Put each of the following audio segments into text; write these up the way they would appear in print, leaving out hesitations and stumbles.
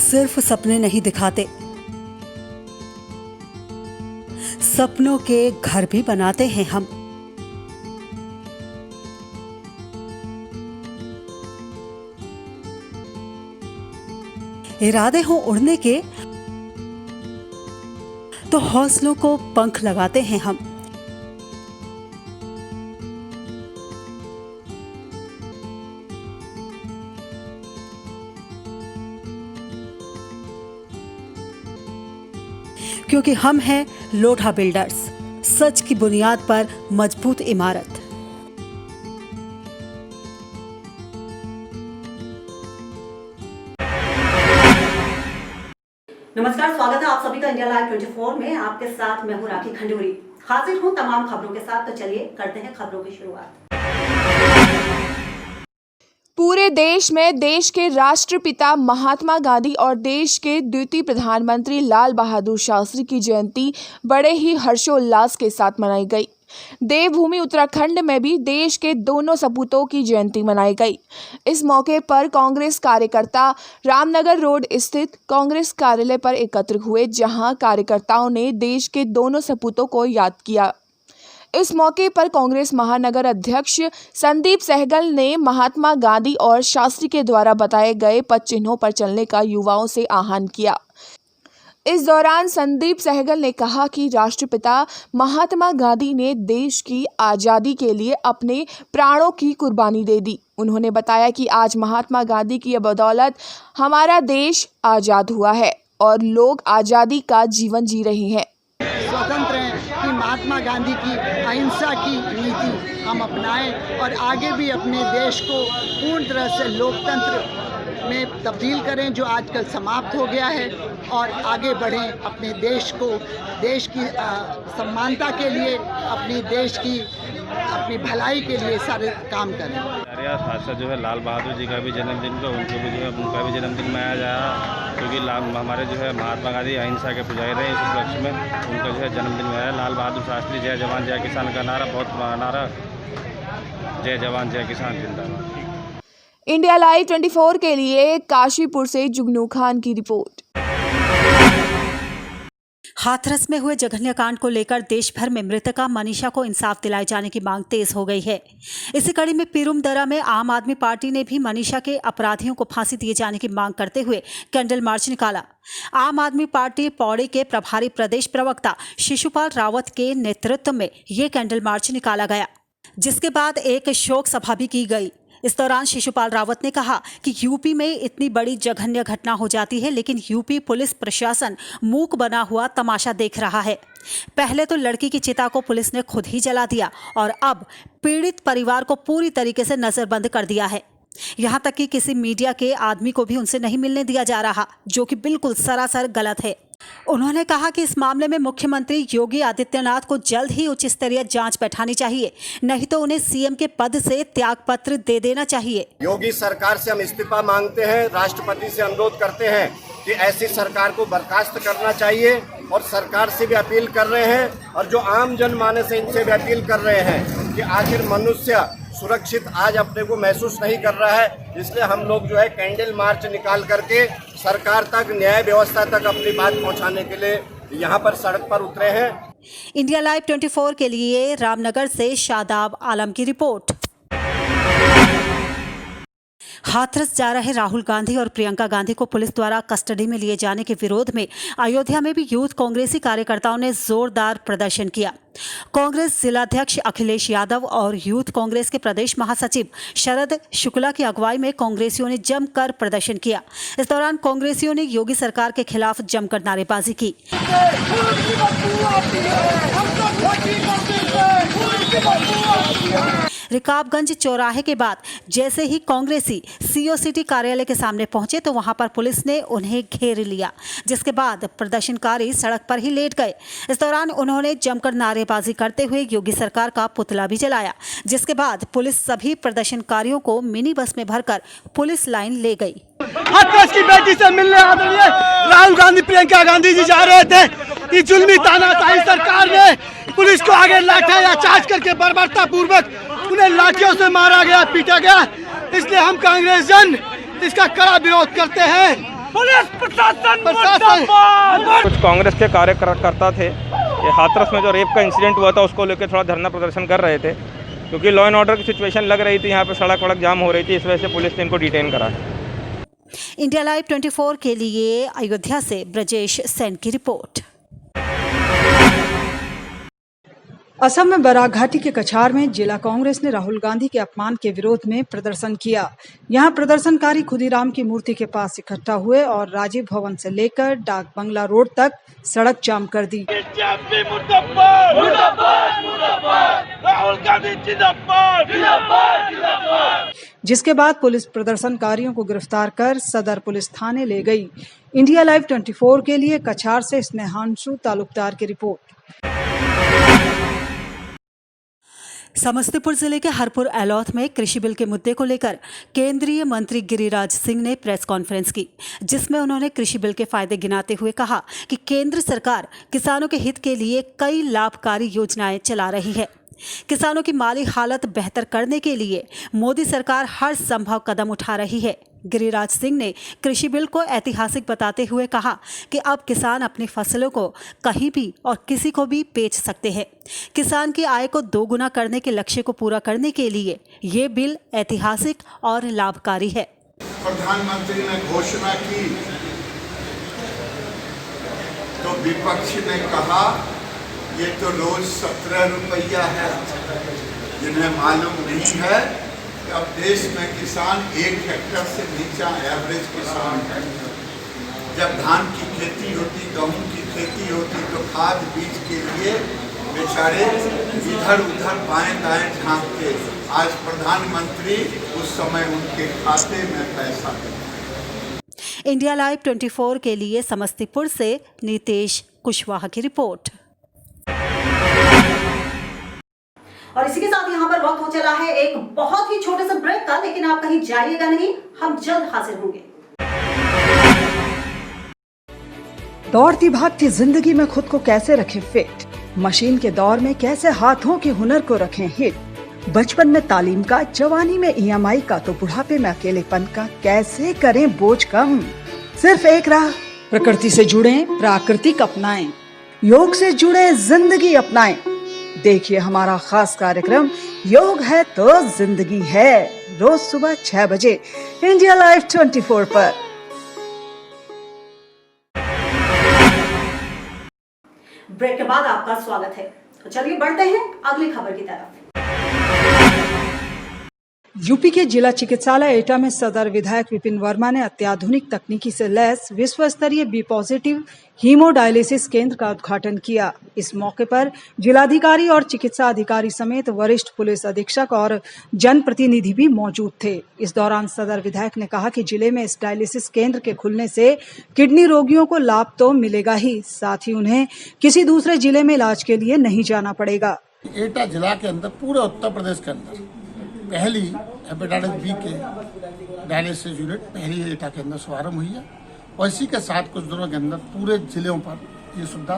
सिर्फ सपने नहीं दिखाते, सपनों के घर भी बनाते हैं हम। इरादे हो उड़ने के तो हौसलों को पंख लगाते हैं हम। क्योंकि हम हैं लोढ़ा बिल्डर्स, सच की बुनियाद पर मजबूत इमारत। नमस्कार, स्वागत है आप सभी का इंडिया लाइव 24 में। आपके साथ मैं हूं राखी खंडूरी। हाजिर हूं तमाम खबरों के साथ। तो चलिए करते हैं खबरों की शुरुआत। पूरे देश में देश के राष्ट्रपिता महात्मा गांधी और देश के द्वितीय प्रधानमंत्री लाल बहादुर शास्त्री की जयंती बड़े ही हर्षोल्लास के साथ मनाई गई। देवभूमि उत्तराखंड में भी देश के दोनों सपूतों की जयंती मनाई गई। इस मौके पर कांग्रेस कार्यकर्ता रामनगर रोड स्थित कांग्रेस कार्यालय पर एकत्र हुए, जहां कार्यकर्ताओं ने देश के दोनों सपूतों को याद किया। इस मौके पर कांग्रेस महानगर अध्यक्ष संदीप सहगल ने महात्मा गांधी और शास्त्री के द्वारा बताए गए पद चिन्हों पर चलने का युवाओं से आह्वान किया। इस दौरान संदीप सहगल ने कहा कि राष्ट्रपिता महात्मा गांधी ने देश की आज़ादी के लिए अपने प्राणों की कुर्बानी दे दी। उन्होंने बताया कि आज महात्मा गांधी की बदौलत हमारा देश आज़ाद हुआ है और लोग आज़ादी का जीवन जी रहे हैं। स्वतंत्र हैं कि महात्मा गांधी की अहिंसा की नीति हम अपनाएं और आगे भी अपने देश को पूर्ण तरह से लोकतंत्र में तब्दील करें, जो आजकल समाप्त हो गया है, और आगे बढ़ें अपने देश को, देश की समानता के लिए, अपनी भलाई के लिए सारे काम करें। हादसा जो है लाल बहादुर जी का भी जन्मदिन को उनका भी जन्मदिन मनाया जा रहा, क्योंकि हमारे जो है महात्मा गांधी अहिंसा के पुजारी रहे। इस उपलक्ष्य में उनका जो है जन्मदिन मनाया। लाल बहादुर शास्त्री जय जवान जय किसान का नारा बहुत पुराना नारा, जय जवान जय किसान जिंदाबाद। इंडिया लाइव 24 के लिए काशीपुर से जुगनू खान की रिपोर्ट। हाथरस में हुए जघन्य कांड को लेकर देश भर में मृतका मनीषा को इंसाफ दिलाए जाने की मांग तेज हो गई है। इसी कड़ी में पीरुमदरा में आम आदमी पार्टी ने भी मनीषा के अपराधियों को फांसी दिए जाने की मांग करते हुए कैंडल मार्च निकाला। आम आदमी पार्टी पौड़ी के प्रभारी प्रदेश प्रवक्ता शिशुपाल रावत के नेतृत्व में ये कैंडल मार्च निकाला गया, जिसके बाद एक शोक सभा भी की गई। इस दौरान शिशुपाल रावत ने कहा कि यूपी में इतनी बड़ी जघन्य घटना हो जाती है, लेकिन यूपी पुलिस प्रशासन मूक बना हुआ तमाशा देख रहा है। पहले तो लड़की की चिता को पुलिस ने खुद ही जला दिया और अब पीड़ित परिवार को पूरी तरीके से नजरबंद कर दिया है। यहाँ तक कि किसी मीडिया के आदमी को भी उनसे नहीं मिलने दिया जा रहा, जो कि बिल्कुल सरासर गलत है। उन्होंने कहा कि इस मामले में मुख्यमंत्री योगी आदित्यनाथ को जल्द ही उच्च स्तरीय जांच बैठानी चाहिए, नहीं तो उन्हें सीएम के पद से त्यागपत्र दे देना चाहिए। योगी सरकार से हम इस्तीफा मांगते हैं, राष्ट्रपति से अनुरोध करते हैं कि ऐसी सरकार को बर्खास्त करना चाहिए, और सरकार से भी अपील कर रहे हैं और जो आम जनमानस है इनसे भी अपील कर रहे हैं कि आखिर मनुष्य सुरक्षित आज अपने को महसूस नहीं कर रहा है। इसलिए हम लोग जो है कैंडल मार्च निकाल करके सरकार तक, न्याय व्यवस्था तक अपनी बात पहुंचाने के लिए यहां पर सड़क पर उतरे हैं। इंडिया लाइव 24 के लिए रामनगर से शादाब आलम की रिपोर्ट। हाथरस जा रहे राहुल गांधी और प्रियंका गांधी को पुलिस द्वारा कस्टडी में लिए जाने के विरोध में अयोध्या में भी यूथ कांग्रेसी कार्यकर्ताओं ने जोरदार प्रदर्शन किया। कांग्रेस जिलाध्यक्ष अखिलेश यादव और यूथ कांग्रेस के प्रदेश महासचिव शरद शुक्ला की अगुवाई में कांग्रेसियों ने जमकर प्रदर्शन किया। इस दौरान कांग्रेसियों ने योगी सरकार के खिलाफ जमकर नारेबाजी की। रिकाबगंज चौराहे के बाद जैसे ही कांग्रेसी सीओ सिटी कार्यालय के सामने पहुंचे तो वहां पर पुलिस ने उन्हें घेर लिया, जिसके बाद प्रदर्शनकारी सड़क पर ही लेट गए। इस दौरान उन्होंने जमकर नारेबाजी करते हुए योगी सरकार का पुतला भी जलाया, जिसके बाद पुलिस सभी प्रदर्शनकारियों को मिनी बस में भरकर पुलिस लाइन ले गई। हाथरस की बेटी से मिलने आदरणीय राहुल गांधी प्रियंका गांधी जी जा रहे थे कि जुल्मी तानाशाही सरकार ने पुलिस को आगे लाठीचार्ज करके बर्बरता पूर्वक उन्हें लाठियों से मारा गया, पीटा गया। इसलिए हम कांग्रेस जन इसका कड़ा विरोध करते हैं। पुलिस प्रशासन कुछ कांग्रेस के कार्यकर्ता थे, ये हाथरस में जो रेप का इंसिडेंट हुआ था उसको लेकर थोड़ा धरना प्रदर्शन कर रहे थे, क्योंकि लॉ एंड ऑर्डर की सिचुएशन लग रही थी, यहाँ पे सड़क वड़क जाम हो रही थी, इस वजह से पुलिस ने इनको डिटेन करा। इंडिया लाइव 24 के लिए अयोध्या से ब्रजेश सेन की रिपोर्ट। असम में बराक घाटी के कछार में जिला कांग्रेस ने राहुल गांधी के अपमान के विरोध में प्रदर्शन किया। यहां प्रदर्शनकारी खुदीराम की मूर्ति के पास इकट्ठा हुए और राजीव भवन से लेकर डाक बंगला रोड तक सड़क जाम कर दी। जिसके बाद पुलिस प्रदर्शनकारियों को गिरफ्तार कर सदर पुलिस थाने ले गई। इंडिया लाइव 24 के लिए कछार से स्नेहांशु तालुकदार की रिपोर्ट। समस्तीपुर जिले के हरपुर एलौथ में कृषि बिल के मुद्दे को लेकर केंद्रीय मंत्री गिरिराज सिंह ने प्रेस कॉन्फ्रेंस की, जिसमें उन्होंने कृषि बिल के फायदे गिनाते हुए कहा कि केंद्र सरकार किसानों के हित के लिए कई लाभकारी योजनाएं चला रही है। किसानों की माली हालत बेहतर करने के लिए मोदी सरकार हर संभव कदम उठा रही है। गिरिराज सिंह ने कृषि बिल को ऐतिहासिक बताते हुए कहा कि अब किसान अपनी फसलों को कहीं भी और किसी को भी बेच सकते हैं। किसान की आय को दोगुना करने के लक्ष्य को पूरा करने के लिए ये बिल ऐतिहासिक और लाभकारी है। प्रधानमंत्री ने घोषणा की तो विपक्ष ने कहा ये तो रोज 17 रुपया है। जिन्हें मालूम नहीं है कि अब देश में किसान 1 हेक्टेयर से नीचा एवरेज किसान है। जब धान की खेती होती, गेहूं की खेती होती तो खाद बीज के लिए बेचारे इधर उधर बाएं दाएं झांकते। आज प्रधानमंत्री उस समय उनके खाते में पैसा देते। इंडिया लाइव 24 के लिए समस्तीपुर से नीतेश कुशवाहा की रिपोर्ट। और इसी के साथ यहाँ पर वक्त हो चला है एक बहुत ही छोटे से ब्रेक का, लेकिन आप कहीं जाइएगा नहीं, हम जल्द हाजिर होंगे। दौड़ती भागती जिंदगी में खुद को कैसे रखें फिट, मशीन के दौर में कैसे हाथों के हुनर को रखें हिट, बचपन में तालीम का, जवानी में EMI का, तो बुढ़ापे में अकेलेपन का कैसे करें बोझ कम। सिर्फ एक राह, प्रकृति से जुड़ें, प्राकृतिक अपनाएं, योग से जुड़े, जिंदगी अपनाएं। देखिए हमारा खास कार्यक्रम योग है तो जिंदगी है, रोज सुबह 6 बजे इंडिया लाइव 24 पर। ब्रेक के बाद आपका स्वागत है। तो चलिए बढ़ते हैं अगली खबर की तरफ। यूपी के जिला चिकित्सालय एटा में सदर विधायक विपिन वर्मा ने अत्याधुनिक तकनीकी से लैस विश्व स्तरीय बी पॉजिटिव हीमोडायलिसिस केंद्र का उद्घाटन किया। इस मौके पर जिलाधिकारी और चिकित्सा अधिकारी समेत वरिष्ठ पुलिस अधीक्षक और जनप्रतिनिधि भी मौजूद थे। इस दौरान सदर विधायक ने कहा कि जिले में इस डायलिसिस केंद्र के खुलने से किडनी रोगियों को लाभ तो मिलेगा ही, साथ ही उन्हें किसी दूसरे जिले में इलाज के लिए नहीं जाना पड़ेगा। एटा जिला के अंदर, पूरे उत्तर प्रदेश के अंदर पहली हेपेटाइटिस बी के डायलिसिस यूनिट पहली एटा के अंदर शुभारंभ हुई है और इसी के साथ कुछ दिनों के अंदर पूरे जिलों पर ये सुविधा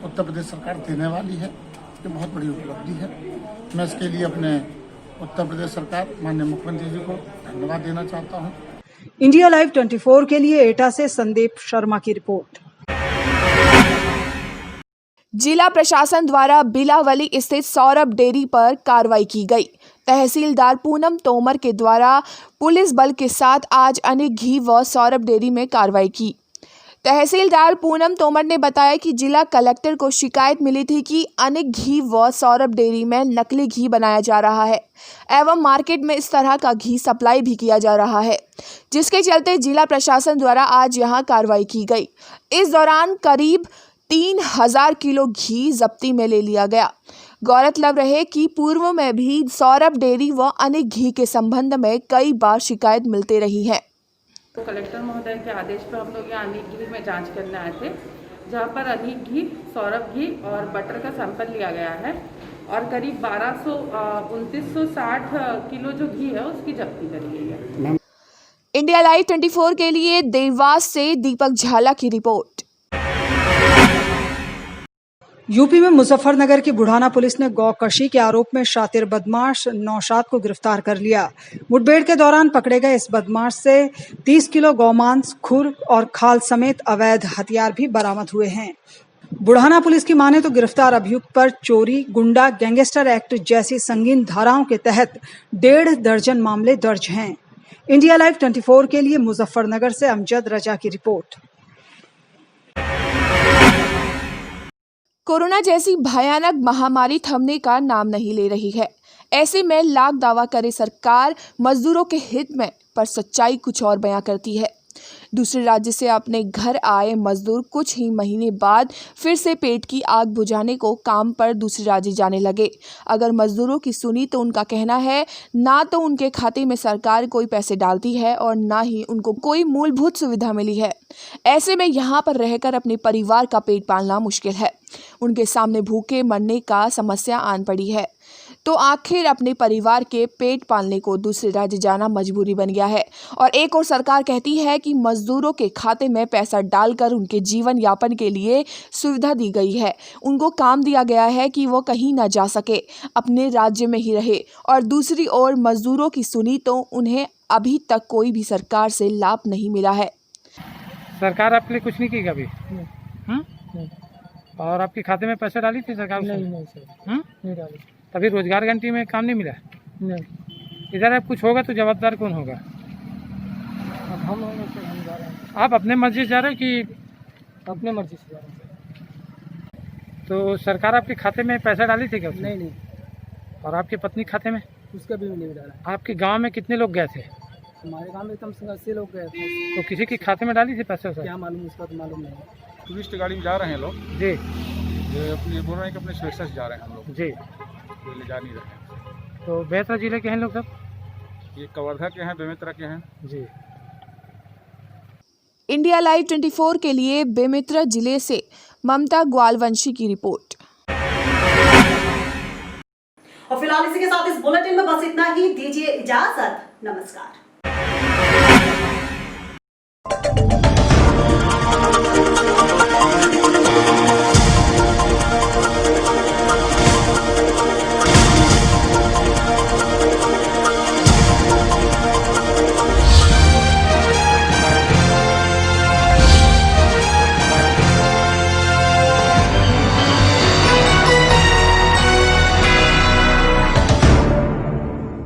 उत्तर प्रदेश सरकार देने वाली है। ये बहुत बड़ी उपलब्धि है। मैं इसके लिए अपने उत्तर प्रदेश सरकार, माननीय मुख्यमंत्री जी को धन्यवाद देना चाहता हूँ। इंडिया लाइव 24 के लिए एटा से संदीप शर्मा की रिपोर्ट। जिला प्रशासन द्वारा बिलावली स्थित सौरभ डेयरी पर कार्रवाई की गई। तहसीलदार पूनम तोमर के द्वारा पुलिस बल के साथ आज अनेक घी व सौरभ डेयरी में कार्रवाई की। तहसीलदार पूनम तोमर ने बताया कि जिला कलेक्टर को शिकायत मिली थी कि अनेक घी व सौरभ डेयरी में नकली घी बनाया जा रहा है एवं मार्केट में इस तरह का घी सप्लाई भी किया जा रहा है, जिसके चलते जिला प्रशासन द्वारा आज यहां कार्रवाई की गई। इस दौरान करीब 3000 किलो घी जब्ती में ले लिया गया। गौरतलब रहे कि पूर्व में भी सौरभ डेयरी व अन्य घी के संबंध में कई बार शिकायत मिलती रही है। तो कलेक्टर महोदय के आदेश पर हम लोग यहाँ अनिक घी में जांच करने आए थे, जहाँ पर अनिक घी, सौरभ घी और बटर का सैंपल लिया गया है और करीब 2960 किलो जो घी है उसकी जब्ती करी गई है। इंडिया लाइव 24 के लिए देवास से दीपक झाला की रिपोर्ट। यूपी में मुजफ्फरनगर की बुढ़ाना पुलिस ने गौकशी के आरोप में शातिर बदमाश नौशाद को गिरफ्तार कर लिया। मुठभेड़ के दौरान पकड़े गए इस बदमाश से 30 किलो गौमांस, खुर और खाल समेत अवैध हथियार भी बरामद हुए हैं। बुढ़ाना पुलिस की माने तो गिरफ्तार अभियुक्त पर चोरी, गुंडा, गैंगस्टर एक्ट जैसी संगीन धाराओं के तहत 1.5 दर्जन मामले दर्ज हैं। इंडिया लाइव 24 के लिए मुजफ्फरनगर से अमजद रजा की रिपोर्ट। कोरोना जैसी भयानक महामारी थमने का नाम नहीं ले रही है। ऐसे में लाख दावा करे सरकार मजदूरों के हित में, पर सच्चाई कुछ और बयां करती है। दूसरे राज्य से अपने घर आए मजदूर कुछ ही महीने बाद फिर से पेट की आग बुझाने को काम पर दूसरे राज्य जाने लगे। अगर मजदूरों की सुनी तो उनका कहना है ना तो उनके खाते में सरकार कोई पैसे डालती है और ना ही उनको कोई मूलभूत सुविधा मिली है। ऐसे में यहाँ पर रहकर अपने परिवार का पेट पालना मुश्किल है। उनके सामने भूखे मरने का समस्या आन पड़ी है, तो आखिर अपने परिवार के पेट पालने को दूसरे राज्य जाना मजबूरी बन गया है। और एक और सरकार कहती है कि मजदूरों के खाते में पैसा डालकर उनके जीवन यापन के लिए सुविधा दी गई है, उनको काम दिया गया है कि वो कहीं ना जा सके, अपने राज्य में ही रहे। और दूसरी ओर मजदूरों की सुनी तो उन्हें अभी तक कोई भी सरकार से लाभ नहीं मिला है। सरकार आपके लिए कुछ नहीं की कभी? और आपके खाते में पैसा डाली थी सरकार? नहीं सर, नहीं डाली। तभी रोजगार गारंटी में काम नहीं मिला? नहीं। इधर अब कुछ होगा तो जवाबदार कौन होगा? अब हम होंगे सर, हम जा रहे हैं। आप अपने मर्जी से जा रहे हो कि? अपने मर्जी से जा रहे हैं। तो सरकार आपके खाते में पैसा डाली थी क्या? नहीं। और आपकी पत्नी खाते में? उसका भी नहीं डाला। आपके गाँव में कितने लोग गए थे? हमारे गाँव में कम से कम 80 लोग गए थे। तो किसी के खाते में डाली थी पैसा? क्या मालूम, उसका तो मालूम नहीं। टूरिस्ट गाड़ी में जा रहे हैं लोग जी, ये अपने बोल रहे हैं कि अपने स्वेच्छा से जा रहे हैं हम लोग जी, कोई ले जा नहीं रहे। तो बेमेतरा जिले के हैं लोग सब? ये कवर्धा के हैं, बेमेतरा के हैं जी। इंडिया लाइव 24 के लिए बेमेतरा जिले से ममता ग्वालवंशी की रिपोर्ट। और फिलहाल इसी के साथ इस बुलेटिन में बस इतना ही। दीजिए इजाजत, नमस्कार।